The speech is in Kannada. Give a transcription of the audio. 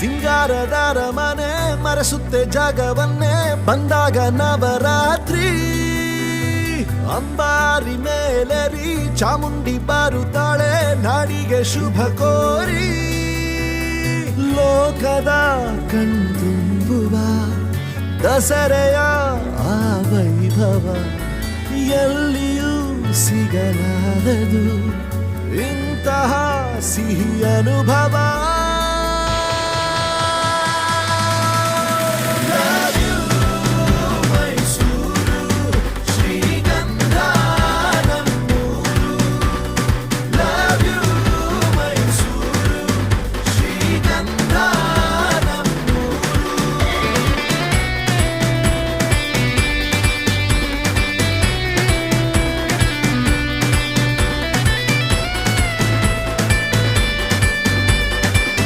ಸಿಂಗಾರದಾರ ಮನೆ ಮರೆಸುತ್ತೆ ಜಾಗವನ್ನೇ ಬಂದಾಗ ನವರಾತ್ರಿ ಅಂಬಾರಿ ಮೇಲೇರಿ ಚಾಮುಂಡಿ ಬಾರುತ್ತಾಳೆ ನಾಡಿಗೆ ಶುಭ ಕೋರಿ ಲೋಕದ ಕಣ್ತುಂಬುವ ದಸರೆಯ ಆ ವೈಭವ ಎಲ್ಲಿಯೂ ಸಿಗಲಾರದು ಇಂತಹ ಸಿಹಿ ಅನುಭವ